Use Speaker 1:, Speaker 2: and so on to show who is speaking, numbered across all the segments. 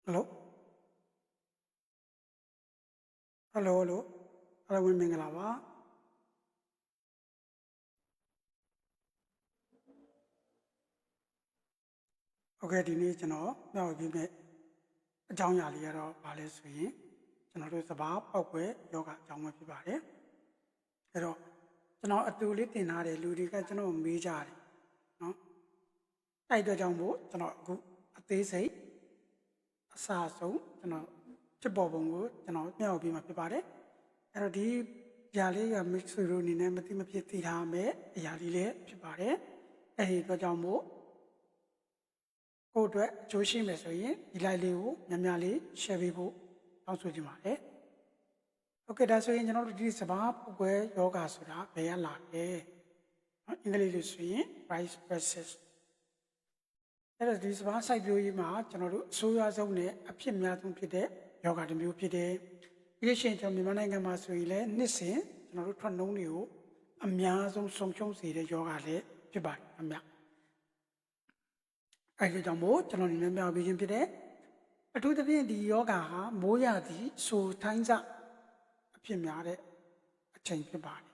Speaker 1: Hello? Hello, hello. Hello, ဝင်မင်္ဂလာပါ။ Okay ဒီနေ့ကျွန်တော်မျှဝေပေးမယ့်အကြောင်းအရာလေးကတော့ဘာလဲဆိုရင်ကျွန်တော်တို့စဘာပောက်ပွဲယောဂအကြောင်းပဲဖြစ်ပါတယ်။အဲ့တော့ကျွန်တော်အတူလေးတင်ထားတဲ့လူတွေကကျွန်တော်မေးကြတယ်နော်။အဲ့အတွက်ကြောင့်မို့ကျွန်တော်အခုအသေးစိတ်အစအဆုံးကျွန်တော်ဖြစ်ပေါ်ပုံကိုကျွန်တော်မျှဝေပေးမှာဖြစ်ပါတယ်။အဲ့တော့ဒီຢာလေးက mix လို့အနေနဲ့မသိမဖြစ်သိထားမယ်အရာလေးလည်းဖြစ်ပါတယ်။အဲ့ဒီအတွက်ကြောင့်မို့ကိုယ့်အတွက်အကျိုးရှိမယ်ဆိုရင်ဒီ live လေးကိုများများလေး share ပေးဖို့တောင်းဆိုချင်ပါတယ်။ Okay ဒါဆိုရင်ကျွန်တော်တို့ဒီစဘာပုတ်ကွဲယောဂဆိုတာဘယ်ရလာလဲ။နော်အင်္ဂလိပ်လိုဆိုရင် rice versus အဲ့တော့ဒီစဘာ site မျိုးကြီးမှာကျွန်တော်တို့အဆိုးရွားဆုံးနဲ့အဖြစ်များဆုံးဖြစ်တဲ့ယောဂတစ်မျိုးဖြစ်တယ်။ဒီရှင်ကျွန်တော်မြန်မာနိုင်ငံမှာဆိုရင်လည်းနှစ်စဉ်ကျွန်တော်တို့ထွက်နှုန်းတွေကိုအများဆုံးဆုံးရှုံးစေတဲ့ယောဂလည်းဖြစ်ပါတယ်အများအဲ့ဒီကြောင့်မို့ကျွန်တော်ဒီနေ့မျှဝေပေးခြင်းဖြစ်တဲ့အထူးသဖြင့်ဒီယောဂါဟာမိုးရသည့်ဆိုထိုင်းစအဖြစ်များတဲ့အချိန်ဖြစ်ပါတယ်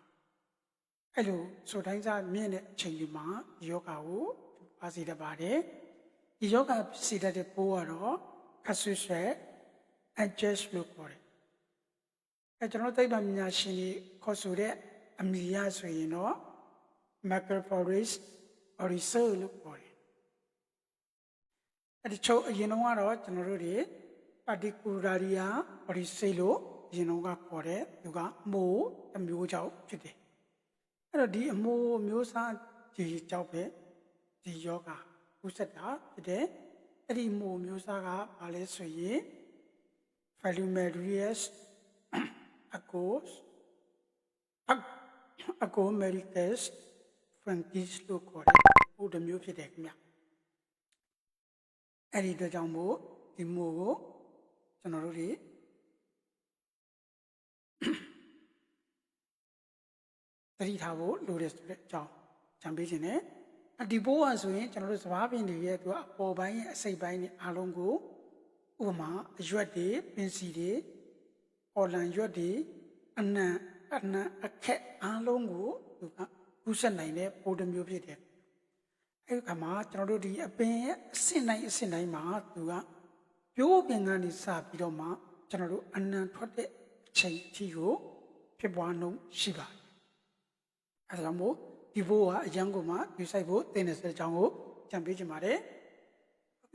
Speaker 1: အဲ့လိုဆိုထိုင်းစမြင့်တဲ့အချိန်ဒီမှာဒီယောဂါကိုပါစီတတ်ပါတယ်ဒီယောဂါစီတတ်တဲ့ပိုးကတော့ခဆူဆွဲ adjust လို့ခေါ်တယ်အဲကျွန်တော်သိပ္ပံပညာရှင်တွေခေါ်ဆိုတဲ့အမည်ရဆိုရင်တော့ Macrophoris oryzol လို့ခေါ်တယ်အဲ့ဒီချုပ်အရင်တုန်းကတော့ကျွန်တော်တို့တွေ Particularia oryzol လို့အရင်တုန်းကခေါ်တယ်သူကမိုးတစ်မျိုးကြောင့်ဖြစ်တယ်အဲ့တော့ဒီအမိုးမျိုးစားကြီးကြောင့်ပဲဒီယောဂဥစ္စာတာဖြစ်တယ်အဲ့ဒီမိုးမျိုးစားကဘာလဲဆိုရင် Phyllomerus Acomericus francus လို့ခေါ်တယ်ဟိုတစ်မျိုးဖြစ်တယ်ခင်ဗျအဲ့ဒီအတွက်ကြောင့်မို့ဒီမို့ကိုကျွန်တော်တို့တွေသတိထားဖို့လိုတယ်ဆိုတဲ့အကြောင်းကြံပေးခြင်းနဲ့ဒီပိုးကဆိုရင်ကျွန်တော်တို့စဘာပင်တွေရဲ့သူကအပေါ်ပိုင်းရဲ့အစိတ်ပိုင်းတွေအားလုံးကိုဥပမာအရွက်တွေပင်စီတွေအော်လန်ရွက်တွေအနံအခက်အားလုံးကိုသူကကူးစက်နိုင်တဲ့ပိုးတစ်မျိုးဖြစ်တယ်အဲ့ဒီခါမှာကျွန်တော်တို့ဒီအပင်ရဲ့အဆင့်တိုင်းမှာသူကပြိုးပင်ကနေစပြီးတော့မှကျွန်တော်တို့အနံထွက်တဲ့အချိန်အထိကိုဖြစ်ပွားနှုန်းရှိပါတယ်အဲဒါကြောင့်မို့ဒီဘိုးကအရန်ကိုမှယူဆိုင်ဖို့တင်တဲ့အကြောင်းကိုကြံပေးချင်ပါတယ်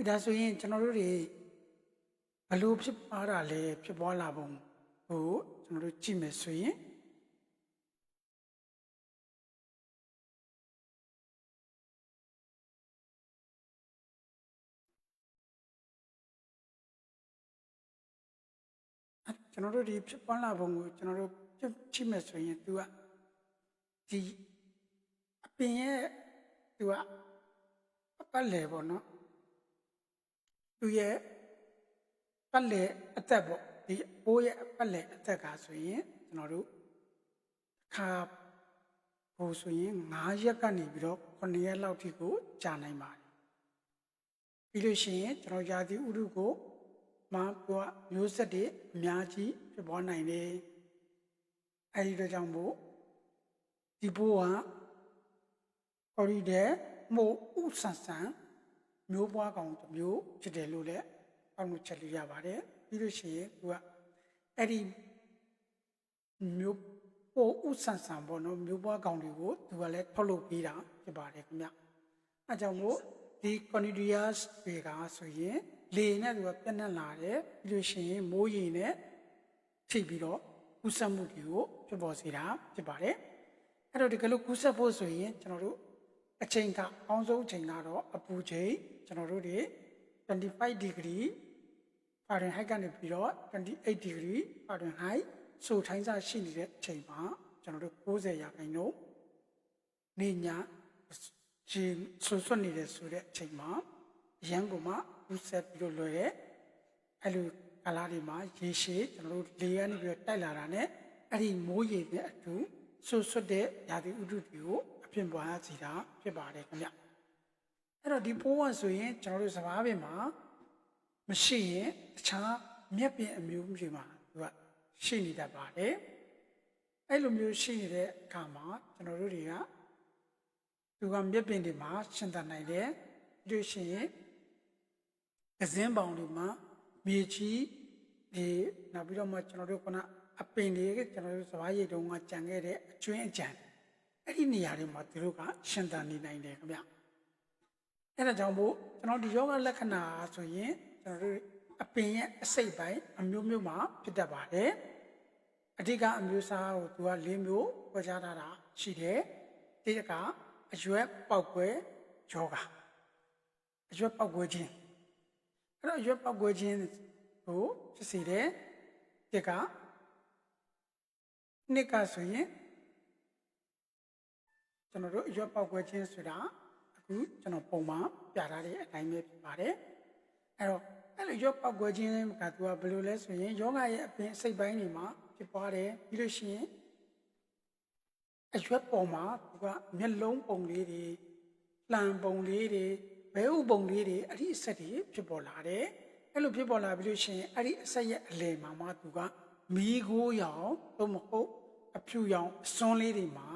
Speaker 1: ။ဒါဆိုရင်ကျွန်တော်တို့တွေဘလို့ဖြစ်ပွားတာလဲဖြစ်ပွားလာပုံကိုကျွန်တော်တို့ကြည့်မယ်ဆိုရင်ကျွန်တော်တို့ဒီဖြစ်ပွားလာပုံကိုကျွန်တော်တို့ကြည့်မယ်ဆိုရင်သူကဒီအပင်ရဲ့သူကပတ်လေပေါ့နော်သူရဲ့ပတ်လေအသက်ပေါ့ဒီပိုးရဲ့ပတ်လေအသက်ကဆိုရင်ကျွန်တော်တို့ခါဟိုဆိုရင်9ရက်ကနေပြီးတော့9ရက်လောက်ထိကိုကြာနိုင်ပါတယ်ပြီးလို့ရှိရင်ကျွန်တော်ရာသီဥတုကိုမှပြောမျိုးဆက်တွေအများကြီးဖြစ်ပေါ်နိုင်တယ်အဲဒီတော့ကြောင့်မို့ဒီဘိုးကအော်ရီတဲ့မို့ဥဆန်ဆန်မျိုးပွားကောင်တစ်မျိုးဖြစ်တယ်လို့လည်းအောက်လို့ချက်လို့ရပါတယ်ပြီးလို့ရှိရင်သူကအဲ့ဒီမျိုးပို့ဥဆန်ဆန်ပေါ့နော်မျိုးပွားကောင်တွေကိုသူကလည်းထုတ်လုပ်ပေးတာဖြစ်ပါတယ်ခင်ဗျအဲကြောင့်မို့ဒီ Conidias တွေကဆိုရင်လေနဲ့သူကပြန့်နှံ့လာတယ်ပြီးလို့ရှိရင်မိုးရေနဲ့ထိပ်ပြီးတော့ကူးစက်မှုတွေကိုဖြစ်ပေါ်စေတာဖြစ်ပါတယ်အဲ့တော့ဒီကလေးကူးစက်ဖို့ဆိုရင်ကျွန်တော်တို့အချိန်ကအောင်းဆုံးအချိန်ကတော့အပူချိန်ကျွန်တော်တို့တွေ25 degree Fahrenheit ကနေပြီးတော့28 degree Fahrenheit ဆိုထိုင်းစားရှိနေတဲ့အချိန်မှာကျွန်တော်တို့90ရာခိုင်နှုန်းနေညရေဆွတ်နေတဲ့ဆိုတဲ့အချိန်မှာရန်ကုန်မှာကူးစက်ပြီးတော့လွယ်တဲ့အဲ့လိုကာလတွေမှာရေရှည်ကျွန်တော်တို့လေကနေပြီးတော့တိုက်လာတာနဲ့အဲ့ဒီမိုးရေနဲ့အတူဆွတ်တဲ့ရာသီဥတုတွေကိုအဖြစ်ပွားစေတာဖြစ်ပါတယ်ခင်ဗျအဲ့တော့ဒီပိုးကဆိုရင်ကျွန်တော်တို့စဘာပင်မှာ မရှိရင်တခြားမြက်ပင်အမျိုးမျိုးမှာသူကရှိနေတတ်ပါတယ်အဲ့လိုမျိုးရှိနေတဲ့အခါမှာကျွန်တော်တို့တွေကသူကမြက်ပင်တွေမှာရှင်သန်နိုင်တယ်ပြီးလို့ရှိရင်ကစင်းပေါင်တွေမှာမြေကြီးဒီနောက်ပြီးတော့မှကျွန်တော်တို့ကအပင်တွေကျွန်တော်တို့စပါးရိတ်တုံးကကြံခဲ့တဲ့အကျွင်းအကြံအဲ့ဒီနေရာတွေမှာသူတို့ကရှင်သန်နေနိုင်တယ်ခင်ဗျအဲ့ဒါကြောင့်မို့ကျွန်တော်ဒီယောဂလက္ခဏာဆိုရင်ကျွန်တော်တို့အပင်ရဲ့အစိတ်ပိုင်းအမျိုးမျိုးမှာဖြစ်တတ်ပါတယ်အဓိကအမျိုးအစားကိုသူက၄မျိုးခွဲခြားထားတာရှိတယ်ဒီကအရွက်ပေါက်ကွဲယောဂအရွက်ပေါက်ကွဲခြင်းအဲ့တော့အရွက်ပေါက်ကွဲခြင်းကိုဖြစ်စေတယ်ဒီကနှစ်ကဆိုရင်ကျွန်တော်တို့အရွက်ပေါက်ကွဲခြင်းဆိုတာအခုကျွန်တော်ပုံမှန်ပြထားတဲ့အတိုင်းပဲဖြစ်ပါတယ်အဲ့တော့အဲ့လိုရွက်ပေါက်ကွဲခြင်းကသူကဘယ်လိုလဲဆိုရင်ယောဂရဲ့အပင်အစိတ်ပိုင်းတွေမှာဖြစ်ပွားတယ်ပြီးလို့ရှိရင်အရွက်ပေါ်မှာသူကမျက်လုံးပုံလေးတွေလှံပုံလေးတွေဘဲဥပုံလေးတွေအဲ့ဒီအဆက်တွေဖြစ်ပေါ်လာတယ်အဲ့လိုဖြစ်ပေါ်လာပြီးလို့ရှိရင်အဲ့ဒီအဆက်ရဲ့အလယ်မှာသူကမီးခိုးရောင်သို့မဟုတ်အဖြူရောင်အစွန်းလေးတွေမှာ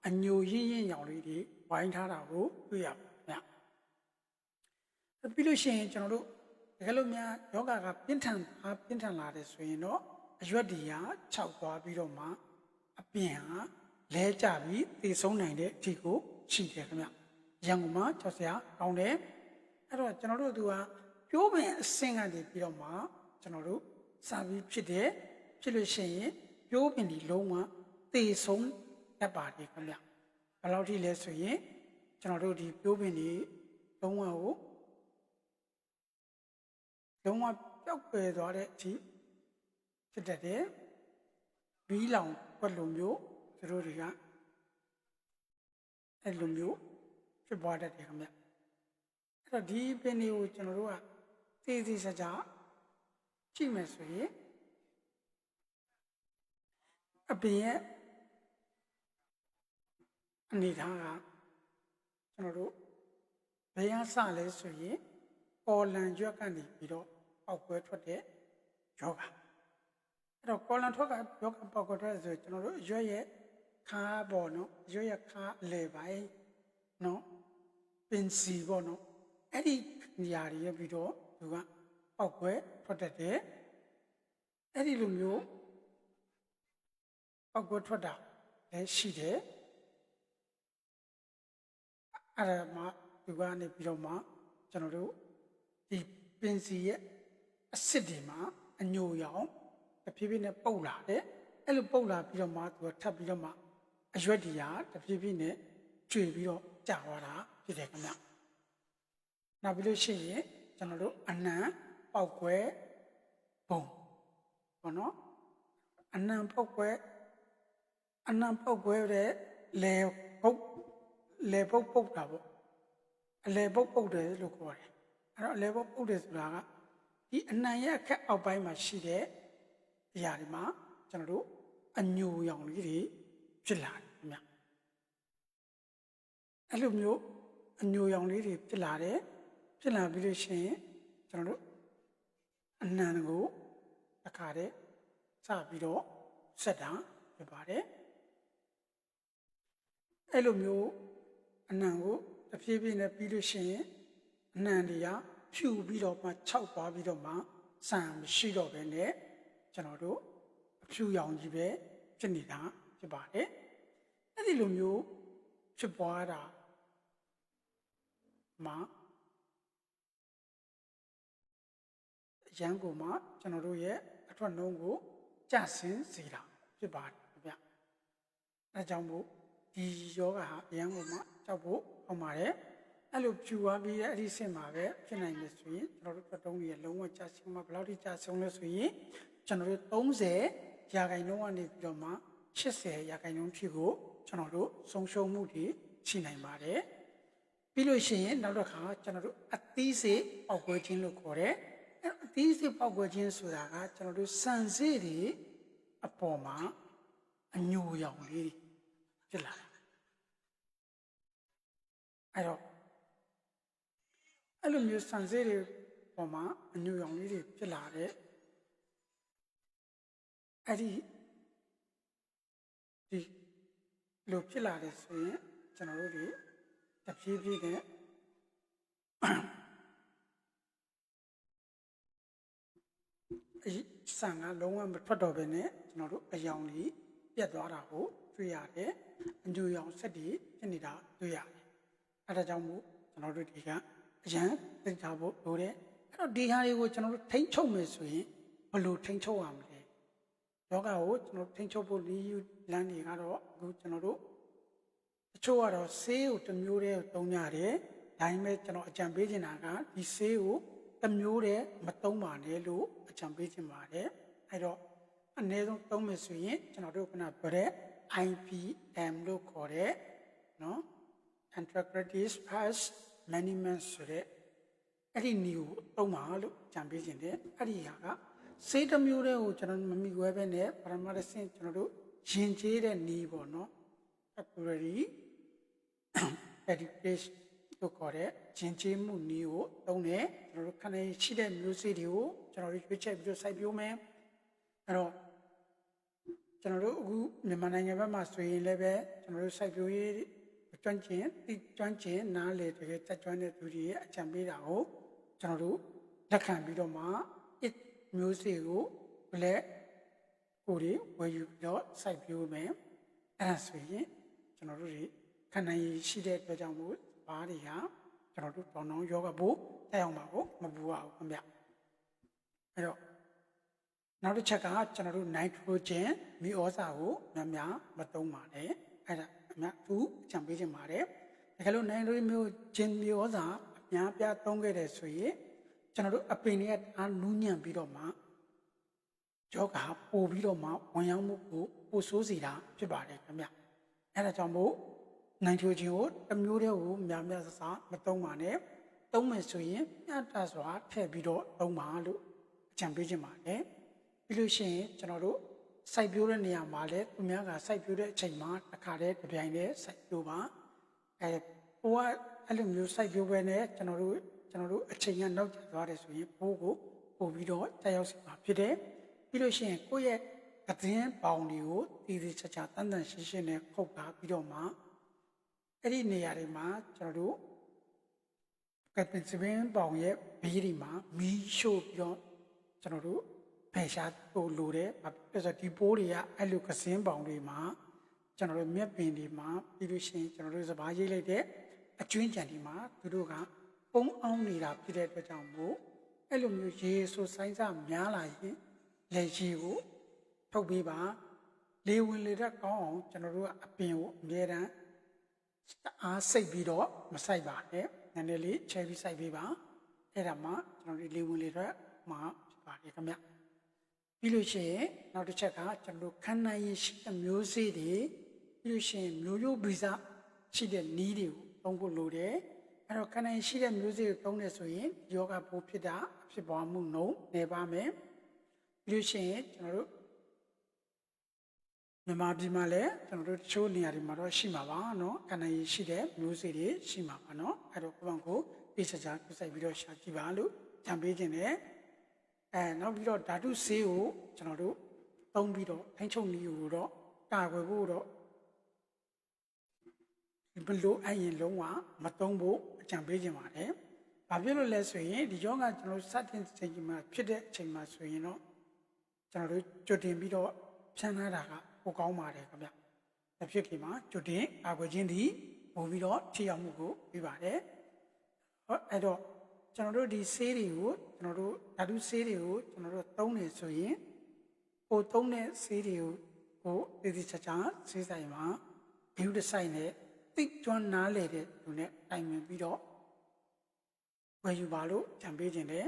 Speaker 1: အညိုရင်းရင်းရောင်လေးတွေဝိုင်းထားတာကိုတွေ့ရပါဗျပြီးလို့ရှိရင်ကျွန်တော်တို့တကယ်လို့များယောဂကပြင်းထန်လာတယ်ဆိုရင်တော့အရွက်တွေကခြောက်သွားပြီးတော့မှအပြင်ဟာလဲကျပြီးသေဆုံးနိုင်တဲ့အထိကိုရှိတယ်ခင်ဗျရန်ကုန်မှာကြောက်စရာကောင်းတယ်အဲ့တော့ကျွန်တော်တို့သူကပြိုးပင်အဆင့်ကနေပြီးတော့မှကျွန်တော်တို့စာပြီးဖြစ်လို့ရှိရင်ပြိုးပင်ဒီလုံးဝသေဆုံးတတ်ပါတယ်ခင်ဗျဘယ်လောက်ထိလဲဆိုရင်ကျွန်တော်တို့ဒီပြိုးပင်ဒီလုံးဝပျောက်ပယ်သွားတဲ့အထိဖြစ်တတ်တယ်ဘီးလောင်ွက်လိုမျိုးသူတို့တွေကအဲ့လိုမျိုးဖြစ်ပွားတတ်တယ်ခင်ဗျအဲ့တော့ဒီပင်တွေကိုကျွန်တော်တို့ကသေသေးချာချာကြည့်မယ်ဆိုရင်အပင်ရဲ့အနေထားကကျွန်တော်တို့ဘယ်ရစလဲဆိုရင်ပေါ်လန်ရွက်ကနေပြီးတော့ပေါက်ကွဲထွက်တဲ့ယောဂအဲ့တော့ပေါ်လန်ထွက်ကယောဂပေါက်ကွဲထွက်ဆိုကျွန်တော်တို့ရွက်ရဲ့ခါပေါ့နော်ရွက်ရဲ့ခါအလယ်ပိုင်းနော်ပင်စီပေါ့နော်အဲ့ဒီနေရာတွေရပြီးတော့သူကပေါက်ကွဲထွက်တတ်တယ်အဲ့ဒီလိုမျိုးပေါက်ကွဲထွက်တာလည်းရှိတယ်အဲ့ဒါမှသူကနေပြီးတော့မှကျွန်တော်တို့ဒီပင်စီရဲ့အစ်စ်တွေမှာအညိုရောင်တဖြည်းဖြည်းနဲ့ပုတ်လာတယ်အဲ့လိုပုတ်လာပြီးတော့မှသူကထပ်ပြီးတော့မှအရွက်တွေဟာတဖြည်းဖြည်းနဲ့ကျွေပြီးတော့ကြာသွားတာဖြစ်တယ်ခင်ဗျနောက်ပြီးလို့ရှိရင်ကျွန်တော်တို့အနံပေါက်ကွဲပုံပေါ့နော်အနံပေါက်ကွဲတဲ့လေပုတ်ပုတ်တာပေါ့အလေပုတ်ပုတ်တယ်လို့ခေါ်တယ်အဲ့တော့အလေပုတ်ပုတ်တယ်ဆိုတာကဒီအနံရဲ့အခက်အောက်ပိုင်းမှာရှိတဲ့အရာတွေမှာကျွန်တော်တို့အညိုရောင်လေးတွေဖြစ်လာတယ်ခင်ဗျအဲ့လိုမျိုးအညိုရောင်လေးတွေဖြစ်လာပြီးလို့ရှိရင်ကျွန်တော်တို့အနံကိုတစ်ခါတည်းစပြီးတော့ဆက်တာဖြစ်ပါတယ်အဲ့လိုမျိုးအနံကိုတဖြည်းဖြည်းနဲ့ပြီးလို့ရှိရင်အနံတွေကဖြူပြီးတော့မှခြောက်သွားပြီးတော့မှဆန်မရှိတော့ဘဲနဲ့ကျွန်တော်တို့အဖြူရောင်ကြီးပဲဖြစ်နေတာဖြစ်ပါတယ်အဲ့ဒီလိုမျိုးဖြစ်ပွားတာမှာရန်ကုန်မှာကျွန်တော်တို့ရဲ့အထွက်နှုန်းကိုကျဆင်းစေတာဖြစ်ပါတယ်ဗျအဲကြောင့်မို့ဒီယောဂဟာရန်ကုန်မှာကြောက်ဖို့အောင်ပါတယ်အဲ့လိုဖြူသွားပြီးအဲ့ဒီစင်မှာပဲဖြစ်နိုင်တယ်ဆိုရင်ကျွန်တော်တို့ထွက်တုံးတွေလုံးဝကျဆင်းမှာဘယ်လောက်ထိကျဆင်းလဲဆိုရင်ကျွန်တော်တို့30ရာခိုင်နှုန်းကနေပြီးတော့မှ80ရာခိုင်နှုန်းထိကိုကျွန်တော်တို့ဆုံးရှုံးမှုတွေရှိနိုင်ပါတယ်ပြီးလို့ရှိရင်နောက်တစ်ခါကျွန်တော်တို့အသီးစေပေါက်ကွဲခြင်းလို့ခေါ်တယ်အသီးစေပေါက်ကွဲခြင်းဆိုတာကကျွန်တော်တို့စံစေးတွေအပေါ်မှာအညိုရောင်လေးဖြစ်လာတယ်အဲ့တော့အဲ့လိုမျိုးစံစေးတွေ ပေါ်မှာအညူရောင်လေးတွေဖြစ်လာတဲ့အဲ့ဒီလိုဖြစ်လာတယ်ဆိုရင်ကျွန်တော်တို့တွေတဖြည်းဖြည်းနဲ့ဆန်ကလုံးဝမထွက်တော့ဘဲနဲ့ကျွန်တော်တို့အယောင်ကြီးပြတ်သွားတာကိုတွေ့ရတယ်အညူရောင်ဆက်တွေဖြစ်နေတာတွေ့ရတယ်အဲဒါကြောင့်မို့ကျွန်တော်တို့ဒီကအရန်သိထားဖို့လိုတယ်အဲ့တော့ဒီဟာတွေကိုကျွန်တော်တို့ထိန်းချုပ်မယ်ဆိုရင်ဘယ်လိုထိန်းချုပ်ရမလဲယောဂကိုကျွန်တော်ထိန်းချုပ်ဖို့လမ်းတွေကတော့အခုကျွန်တော်တို့တချို့ကတော့ဆေးကိုတစ်မျိုးတည်းသုံးကြတယ်ဒါပေမဲ့ကျွန်တော်အကြံပေးချင်တာကဒီဆေးကိုတစ်မျိုးတည်းမသုံးပါနဲ့လို့အကြံပေးချင်ပါတယ်အဲ့တော့အနည်းဆုံးသုံးမယ်ဆိုရင်ကျွန်တော်တို့ခုနပြောတဲ့ IPM လို့ခေါ်တဲ့နော် Antiarthritis Plus Management ဆိုတဲ့အဲ့ဒီနည်းကိုသုံးပါလို့အကြံပေးချင်တယ်အဲ့ဒီဟာကဆေးတစ်မျိုးတည်းကိုကျွန်တော်မမိခွဲပဲနဲ့ပရမတ်ဆင့်ကျွန်တော်တို့ရင်ကျေးတဲ့နည်းပေါ့နော် Capillary Education လို့ခေါ်တဲ့ရင်ကျေးမှုနည်းကိုသုံးတယ်ကျွန်တော်တို့ခန္ဓာရှိတဲ့မျိုးစေ့တွေကိုကျွန်တော်တို့ရွေးချက်ပြီးတော့စိုက်ပျိုးမယ်အဲ့တော့ကျွန်တော်တို့အခုမြန်မာနိုင်ငံဘက်မှာဆိုရင်လည်းပဲကျွန်တော်တို့စိုက်ပျိုးရေးကျွမ်းကျင်နားလေတကယ်တက်ကျွမ်းတဲ့သူတွေရဲ့အကြံပေးတာကိုကျွန်တော်တို့လက်ခံပြီးတော့မှမျိုးစေ့ကိုလည်းကိုယ်တွေဝယ်ယူပြီးတော့စိုက်ပျိုးမယ်အဲ့ဒါဆိုရင်ကျွန်တော်တို့တွေခန္ဓာရည်ရှိတဲ့အတွက်ကြောင့်မို့ဘားတွေဟာကျွန်တော်တို့တောင်းတောင်းယောဂဖို့တက်အောင်ပါကိုမပူပါဘူးခင်ဗျအဲ့တော့နောက်တစ်ချက်ကကျွန်တော်တို့ nitrogen မီဩဇာကိုများများမသုံးပါနဲ့အဲ့ဒါအများသူအကြံပေးချင်ပါတယ်တကယ်လို့ nitrogen မီဩဇာအများပြားသုံးခဲ့တယ်ဆိုရင်ကျွန်တော်တို့အပင်တွေကအားနူးညံ့ပြီးတော့မှယောဂပို့ပြီးတော့မှဝင်ရောက်မှုကိုပို့ဆိုးစေတာဖြစ်ပါတယ်ခင်ဗျအဲ့ဒါကြောင့်မို့နိုင်ထရိုဂျင်ကိုတစ်မျိုးတည်းကိုများများဆမသုံးပါနဲ့သုံးမယ်ဆိုရင်မျှတစွာထည့်ပြီးတော့သုံးပါလို့အကြံပေးချင်ပါတယ်ပြီးလို့ရှိရင်ကျွန်တော်တို့စိုက်ပျိုးတဲ့နေရာမှာလည်းသူများကစိုက်ပျိုးတဲ့အချိန်မှာတစ်ခါတည်းတစ်ပြိုင်တည်းစိုက်ပျိုးပါဟိုကအဲ့လိုမျိုးစိုက်ပျိုးပဲနဲ့ကျွန်တော်တို့အချိန်ကနောက်ကျသွားတယ်ဆိုရင်ပိုးကိုပို့ပြီးတော့တက်ရောက်စီမှာဖြစ်တယ်ပြီးလို့ရှိရင်ကိုယ့်ရဲ့သတင်းပေါင်တွေကိုတည်တည်ချာချာတန်တန်ရှင်းရှင်းနဲ့ခုတ်ထားပြီးတော့မှအဲ့ဒီနေရာတွေမှာကျွန်တော်တို့ကပ်ပင်စပင်းပေါင်ရဲ့ဘေးတွေမှာမီးရှို့ပြီးတော့ကျွန်တော်တို့ဖယ်ရှားဖို့လိုတယ်။ဘာဖြစ်လို့ဒီပိုးတွေကအဲ့လိုကစင်းပေါင်တွေမှာကျွန်တော်တို့မြက်ပင်တွေမှာပြီးလို့ရှိရင်ကျွန်တော်တို့စပါးရိတ်လိုက်တဲ့အကျွင်းကြံတွေမှာသူတို့ကပုံအောင်နေတာဖြစ်တဲ့အတွက်ကြောင့်မို့အဲ့လိုမျိုးရေဆိုဆိုင်းစားများလာရင်လက်ရှိကိုထုတ်ပေးပါလေဝင်လေတက်ကောင်းအောင်ကျွန်တော်တို့ကအပင်ကိုအမြဲတမ်းအားစိတ်ပြီးတော့မဆိုင်ပါနဲ့နည်းနည်းလေးချဲပြီးစိုက်ပေးပါအဲ့ဒါမှကျွန်တော်တို့လေဝင်လေတက်မှာဖြစ်ပါတယ်ခင်ဗျပြီးလို့ရှိရင်နောက်တစ်ချက်ကကျွန်တော်တို့ခန္ဓာရည်ရှိတဲ့မျိုးစေ့တွေပြီးလို့ရှိရင်မျိုးရိုးဗီဇရှိတဲ့နီးတွေကိုသုံးဖို့လိုတယ်အဲ့တော့ခန္ဓာရည်ရှိတဲ့မျိုးစေ့ကိုသုံးတယ်ဆိုရင်ယောဂပိုးဖြစ်တာဖြစ်ပွားမှုနှုန်းနည်းပါမယ်ပြီးလို့ရှိရင်ကျွန်တော်တို့မြန်မာပြည်မှာလည်းကျွန်တော်တို့တချို့နေရာတွေမှာတော့ရှိမှာပါเนาะခန္ဓာရည်ရှိတဲ့မျိုးစေ့တွေရှိမှာပါเนาะအဲ့တော့ကိုယ့်ဘက်ကိုပြချာချာပြုစိုက်ပြီးတော့ရှာကြည့်ပါလို့ကြံပေးခြင်းနဲ့နောက်ပြီးတော့ဓာတုဆေးကိုကျွန်တော်တို့သုံးပြီးတော့ထိန်းချုပ်နည်းကိုတော့ကာကွယ်ဖို့တော့ဘလို့အရင်လုံးဝမသုံးဖို့အကြံပေးခြင်းပါတယ်။ဘာဖြစ်လို့လဲဆိုရင်ဒီယောဂကျွန်တော်စတင်ချိန်မှာဖြစ်တဲ့အချိန်မှာဆိုရင်တော့ကျွန်တော်တို့ကြွတင်ပြီးတော့ဖြန်းထားတာကပိုကောင်းပါတယ်ခင်ဗျ။တစ်ဖြစ်ခင်မှာကြွတင်ကာကွယ်ခြင်းသည်ပို့ပြီးတော့ထိရောက်မှုကိုပြပါတယ်။အဲ့တော့ကျွန်တော်တို့ဒီဆေးတွေကိုကျွန်တော်တို့ဓာတုဆေးတွေကိုကျွန်တော်တို့သုံးနေဆိုရင်ပိုသုံးတဲ့ဆေးတွေကိုတည်တည်ချာချာဆေးဆိုင်မှာဘီယူတစ်ဆိုင်နဲ့သိကျွမ်းနားလေတဲ့လူနဲ့တိုင်ပင်ပြီးတော့ဝယ်ယူပါလို့ကြံပေးခြင်းတယ်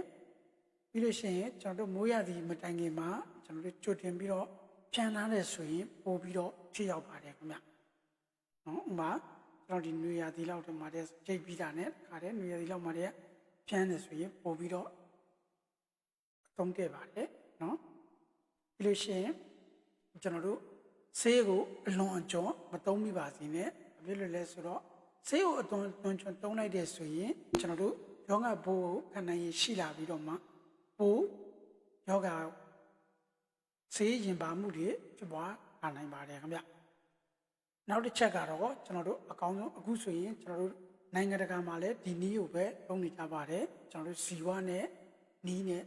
Speaker 1: ပြီးလို့ရှိရင်ကျွန်တော်တို့မိုးရသည်မတိုင်ခင်မှာကျွန်တော်တို့ကြိုတင်ပြီးတော့ဖြန်းထားတယ်ဆိုရင်ပို့ပြီးတော့ထိရောက်ပါတယ်ခင်ဗျနော်ဥပမာကျွန်တော်ဒီနွေရာသီလောက်တည်းမှာတည်းချိန်ပြီးတာနဲ့ခါတဲ့နွေရာသီလောက်မှာတည်းဖြန်းတယ်ဆိုရင်ပို့ပြီးတော့အသုံးတဲ့ပါတယ်နော်ပြီးလို့ရှိရင်ကျွန်တော်တို့ဆေးကိုအလွန်အကျွံမသုံးမိပါစေနဲ့ဘာဖြစ်လို့လဲဆိုတော့ဆေးကိုအသွင်ကျွံသုံးလိုက်တဲ့ဆိုရင်ကျွန်တော်တို့ ယောဂဘိုးခန္ဓာရင်ရှိလာပြီးတော့မှဘိုးယောဂဆေးရင်ပါမှုတွေဖြစ်ပွားလာနိုင်ပါတယ်ခင်ဗျနောက်တစ်ချက်ကတော့ကျွန်တော်တို့အကောင်းဆုံးအခုဆိုရင်ကျွန်တော်တို့နိုင်ငံတကာမှာလည်းဒီနည်းကိုပဲသုံးနေကြပါတယ်ကျွန်တော်တို့ဇီဝနဲ့နီးနဲ့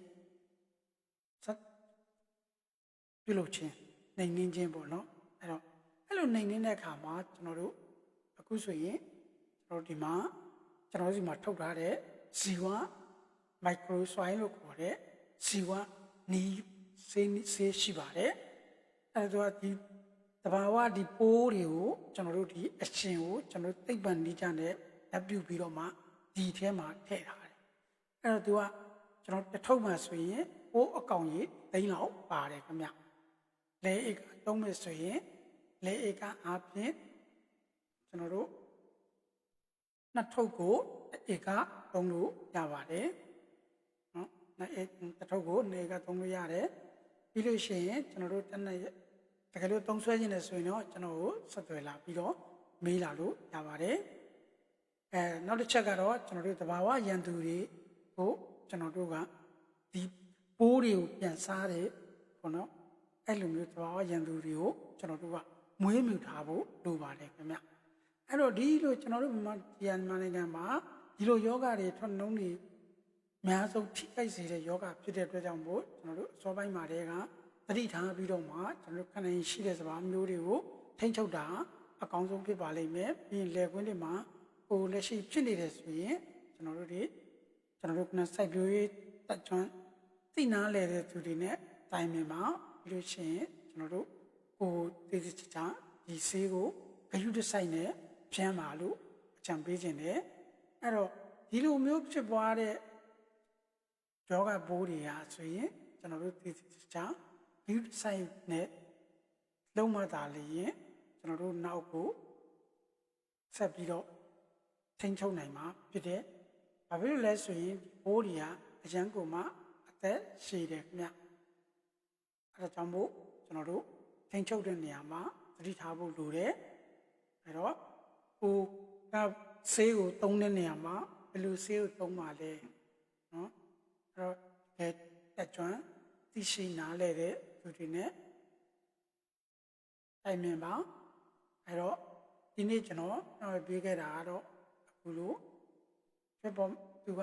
Speaker 1: ပြုလုပ်ခြင်းနှိမ်နှင်းခြင်းပေါ့နော်အဲ့လိုနှိမ်နှင်းတဲ့အခါမှာကျွန်တော်တို့အခုဆိုရင်ကျွန်တော်တို့ဒီမှာကျွန်တော်တို့ဒီမှာထုတ်ထားတဲ့ဇီဝမိုက်ခရိုဆိုင်းလို့ခေါ်တဲ့ဇီဝနီးဆေးရှိပါတယ်အဲ့ဒါဒီတဘာဝဒီပိုးတွေကိုကျွန်တော်တို့ဒီအရှင်ကိုကျွန်တော်တို့သိပ္ပံနည်းကျနဲ့လက်ပြုပြီးတော့မှဒီထဲမှာထည့်ထားတယ်အဲ့တော့သူကကျွန်တော်တစ်ထုပ်မှဆိုရင်ပိုးအကောင်ကြီးသိန်းလောက်ပါတယ်ခင်ဗျလဲဧကသုံးမယ်ဆိုရင်လဲဧကအားဖြင့်ကျွန်တော်တို့နှစ်ထုပ်ကိုဧကသုံးလို့ရပါတယ်နော်တစ်ထုပ်ကိုနေဧကသုံးလို့ရတယ်ပြီးလို့ရှိရင်ကျွန်တော်တို့တကယ်လို့သုံးဆွဲခြင်းနဲ့ဆိုရင်တော့ကျွန်တော်ကိုဆက်သွယ်လာပြီးတော့မေးလာလို့ရပါတယ်နောက်တစ်ချက်ကတော့ကျွန်တော်တို့တဘာဝရန်သူတွေကိုကျွန်တော်တို့ကဒီပိုးတွေကိုပြန်စားတယ်ပေါ့နော်အဲ့လိုမျိုးတဘာဝရန်သူတွေကိုကျွန်တော်တို့ကမွေးမြူထားဖို့လိုပါတယ်ခင်ဗျအဲ့တော့ဒီလိုကျွန်တော်တို့မြန်မာနိုင်ငံမှာဒီလိုယောဂတွေထွက်နှုံးတွေအများဆုံးထိခိုက်စေတဲ့ယောဂဖြစ်တဲ့အတွက်ကြောင့်မို့ကျွန်တော်တို့အစောပိုင်းမှာတည်းကသတိထားပြီးတော့မှကျွန်တော်တို့ခန္ဓာရင်ရှိတဲ့စဘာမျိုးတွေကိုထိန်းချုပ်တာအကောင်းဆုံးဖြစ်ပါလိမ့်မယ်ပြီးရင်လယ်ကွင်းတွေမှာဟိုလက်ရှိဖြစ်နေတယ်ဆိုရင်ကျွန်တော်တို့ကစိုက်ပျိုးရေးတက်ကျွမ်းသိနာလဲတဲ့သူတွေနဲ့တိုင်ပင်မှာပြီးလို့ရှိရင်ကျွန်တော်တို့ဟိုတည်တည်ချာဒီဆေးကိုဂရုတစိုက်နဲ့ဖြန်းပါလို့အကြံပေးခြင်းတယ်အဲ့တော့ဒီလိုမျိုးဖြစ်ပွားတဲ့ယောဂဘိုးတွေဟာဆိုရင်ကျွန်တော်တို့တည်တည်ချာဂရုတစိုက်နဲ့လုံးမသာလေရင်ကျွန်တော်တို့နောက်ကိုဆက်ပြီးတော့ထိန်းချုပ်နိုင်မှာဖြစ်တဲ့ဘာဖြစ်လို့လဲဆိုရင်ဘိုးတွေကအရန်ကိုမှအသက်ရှည်တယ်ခင်ဗျအဲဒါကြောင့်မို့ကျွန်တော်တို့ထိန်းချုပ်တဲ့နေရာမှာသတိထားဖို့လိုတယ်အဲတော့ဟိုဆေးကိုသုံးတဲ့နေရာမှာဘယ်လိုဆေးကိုသုံးပါလဲနော်အဲတော့တက်ကျွမ်းသိရှိနားလဲတဲ့သူတွေနဲ့တိုင်ပင်ပါအဲတော့ဒီနေ့ကျွန်တော်ပြောခဲ့တာကတော့အခုလိုဖြစ်ပေါ်သူက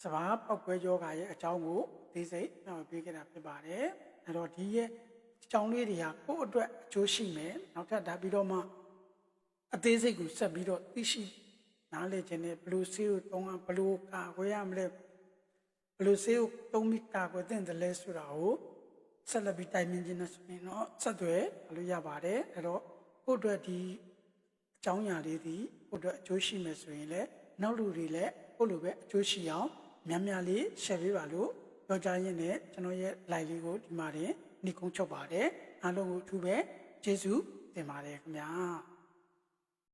Speaker 1: စဘာပောက်ကွဲယောဂရဲ့အကြောင်းကိုသိစိတ်ပြောခဲ့တာဖြစ်ပါတယ်အဲတော့ဒီရဲ့အကြောင်းလေးတွေဟာကိုယ့်အတွက်အကျိုးရှိမယ်နောက်ထပ်ဒါပြီးတော့မှအသေးစိတ်ကိုဆက်ပြီးတော့သိရှိနားလည်ခြင်းနဲ့ဘယ်လိုဆေးကိုသုံးအောင်ဘယ်လိုကာကွယ်ရမလဲဘယ်လိုဆေးကိုသုံးပြီးကာကွယ်သင့်တယ်လဲဆိုတာကိုဆက်လက်ပြီးတိုင်ပင်ခြင်းနဲ့ဆိုရင်တော့ဆက်သွယ်လို့ရပါတယ်အဲတော့ကိုယ့်အတွက်ဒီအကြောင်းအရာလေးဒီကိုယ့်အတွက်အကျိုးရှိမယ်ဆိုရင်လည်းနောက်လူတွေလည်းကိုယ့်လိုပဲအကျိုးရှိအောင်များများလေး share ပေးပါလို့ပြောကြရင်းနဲ့ကျွန်တော်ရဲ့ live လေးကိုဒီမှာတင်နှိကုံးချုပ်ပါတယ်အားလုံးကိုအထူးပဲကျေးဇူးတင်ပါတယ်ခင်ဗျာ